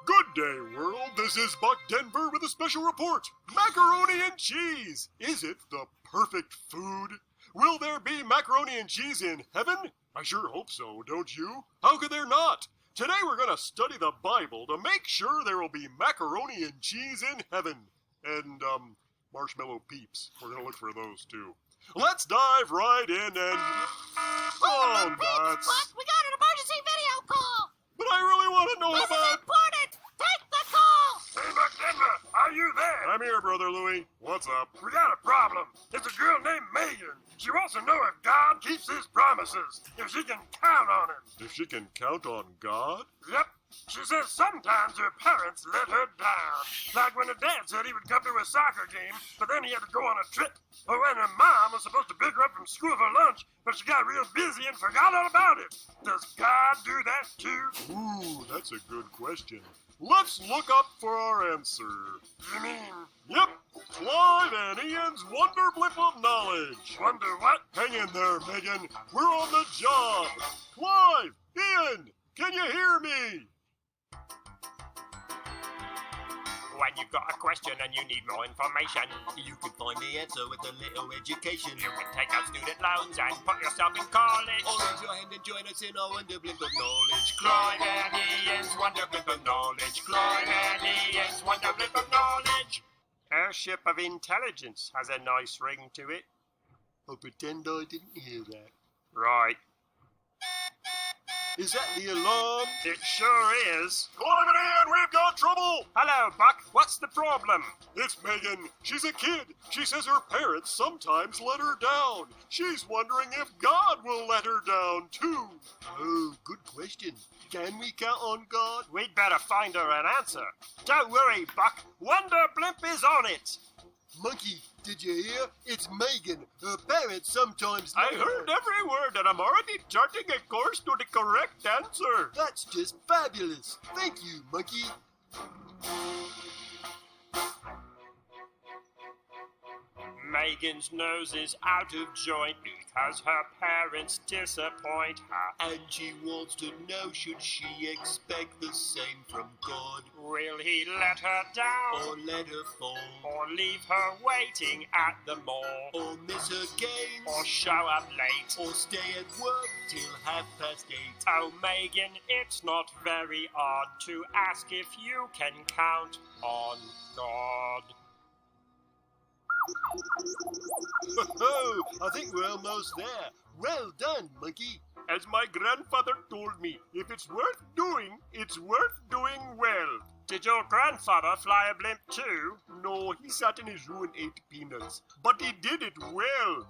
Good day, world. This is Buck Denver with a special report. Macaroni and cheese. Is it the perfect food? Will there be macaroni and cheese in heaven? I sure hope so, don't you? How could there not? Today we're going to study the Bible to make sure there will be macaroni and cheese in heaven. And, marshmallow peeps. We're going to look for those, too. Let's dive right in and... Oh, nuts. Buck, we got an emergency video call. But I really want to know This is about... important. Take the call. Hey, Buck Denver, are you there? I'm here, Brother Louie. What's up? We got a problem. It's a girl named Megan. She wants to know if God keeps his promises, if she can count on him. If she can count on God? Yep. She says sometimes her parents let her down. Like when her dad said he would come to a soccer game, but then he had to go on a trip. Or when her mom was supposed to pick her up from school for lunch, but she got real busy and forgot all about it. Does God do that too? Ooh, that's a good question. Let's look up for our answer. You mean, Yep, Clive and Ian's Wonder Blip of Knowledge. wonder what? Hang in there, Megan. We're on the job. Clive, Ian, can you hear me? When you've got a question and you need more information, you can find the answer with a little education. You can take out student loans and put yourself in college. Or raise your hand and join us in our Wonder Blip of Knowledge. Clive and Ian's Wonder Blip of Knowledge. Clive and Ian's Wonder Blip of Knowledge. Airship of Intelligence has a nice ring to it. I'll pretend I didn't hear that. Right. Is that the alarm? It sure is. Clive and Ian, we've got trouble. Hello, Buck. What's the problem? It's Megan. She's a kid. She says her parents sometimes let her down. She's wondering if God will let her down, too. Oh, good question. Can we count on God? We'd better find her an answer. Don't worry, Buck. Wonder Blimp is on it. Monkey, did you hear? It's Megan. Her parents sometimes I let her. heard every word and I'm already charting a course to the correct answer. That's just fabulous. Thank you, Monkey. Megan's nose is out of joint because her parents disappoint her. And she wants to know, should she expect the same from God? Will he let her down? Or let her fall? Or leave her waiting at the mall? Or miss her games? Or show up late? Or stay at work till 8:30? Oh, Megan, it's not very odd to ask if you can count on God. Oh, I think we're almost there. Well done, Monkey. As my grandfather told me, if it's worth doing, it's worth doing well. Did your grandfather fly a blimp too? No, he sat in his room and ate peanuts. But he did it well.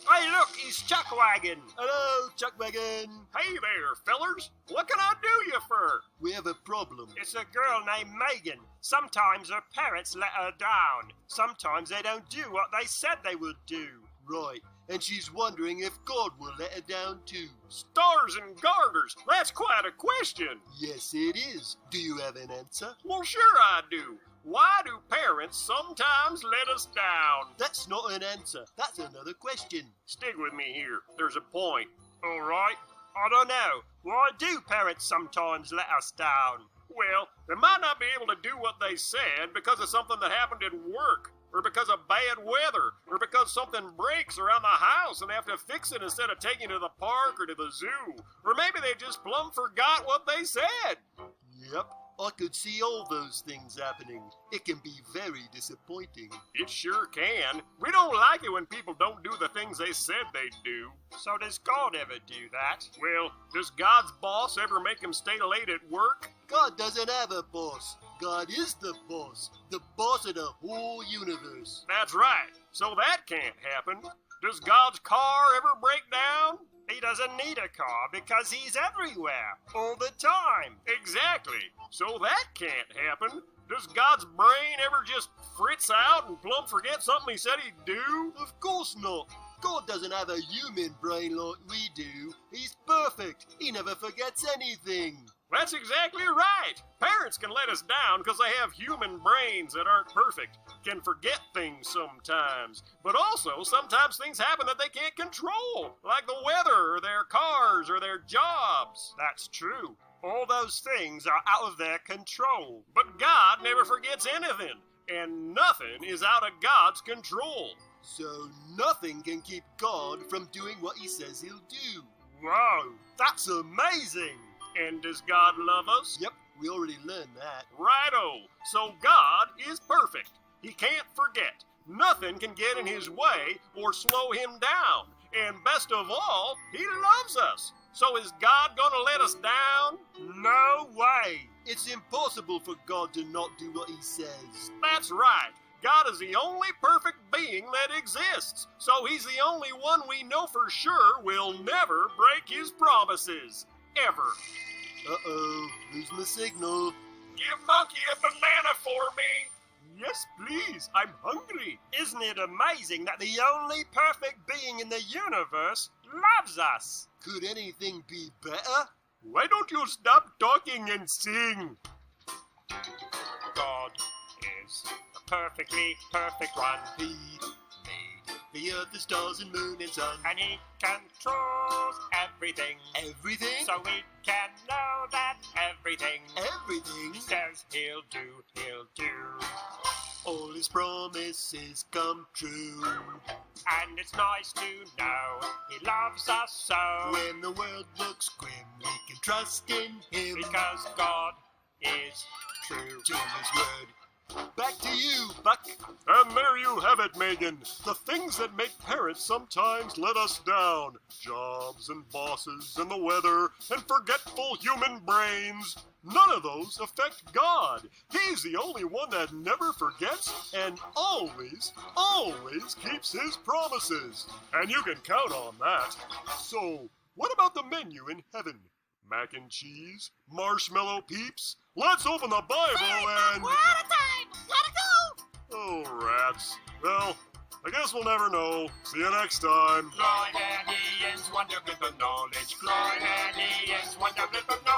Hey, look, he's Chuckwagon. Hello, Chuckwagon. Hey there, fellers. What can I do you for? We have a problem. It's a girl named Megan. Sometimes her parents let her down. Sometimes they don't do what they said they would do. Right, and she's wondering if God will let her down too. Stars and garters. That's quite a question. Yes, it is. Do you have an answer? Well, sure I do. Why do parents sometimes let us down? That's not an answer. That's another question. Stick with me here. There's a point. All right. I don't know. Why do parents sometimes let us down? Well, they might not be able to do what they said because of something that happened at work, or because of bad weather, or because something breaks around the house and they have to fix it instead of taking it to the park or to the zoo. Or maybe they just plumb forgot what they said. Yep, I could see all those things happening. It can be very disappointing. It sure can. We don't like it when people don't do the things they said they'd do. So does God ever do that? Well, does God's boss ever make him stay late at work? God doesn't have a boss. God is the boss of the whole universe. That's right. So that can't happen. Does God's car ever break down? He doesn't need a car because he's everywhere, all the time. Exactly. So that can't happen. Does God's brain ever just fritz out and plumb forget something he said he'd do? Of course not. God doesn't have a human brain like we do. He's perfect. He never forgets anything. That's exactly right. Parents can let us down because they have human brains that aren't perfect, can forget things sometimes. But also, sometimes things happen that they can't control, like the weather or their cars or their jobs. That's true. All those things are out of their control. But God never forgets anything, and nothing is out of God's control. So nothing can keep God from doing what he says he'll do. Whoa, that's amazing. And does God love us? Yep, we already learned that. Righto. So God is perfect. He can't forget. Nothing can get in his way or slow him down. And best of all, he loves us. So is God gonna let us down? No way. It's impossible for God to not do what he says. That's right. God is the only perfect being that exists. So he's the only one we know for sure will never break his promises. Ever. Uh-oh, losing the signal. Give Monkey a banana for me. Yes, please. I'm hungry. Isn't it amazing that the only perfect being in the universe loves us? Could anything be better? Why don't you stop talking and sing? God is a perfectly perfect one. He Made the earth, the stars, and moon and sun. and he controls everything. Everything? So we can know that everything Everything? he says he'll do. All his promises come true. And it's nice to know he loves us so. When the world looks grim, we can trust in him. Because God is true. To his word. Back to you, Buck. And there you have it, Megan. The things that make parents sometimes let us down. Jobs and bosses and the weather and forgetful human brains. None of those affect God. He's the only one that never forgets and always keeps his promises. And you can count on that. So, what about the menu in heaven? Mac and cheese? Marshmallow peeps? Let's open the Bible and... We're out of time. Gotta go. Oh, rats. Well, I guess we'll never know. See you next time. Floyd and Ian's Wonder Blip of Knowledge. Floyd and Ian's Wonder Blip of Knowledge.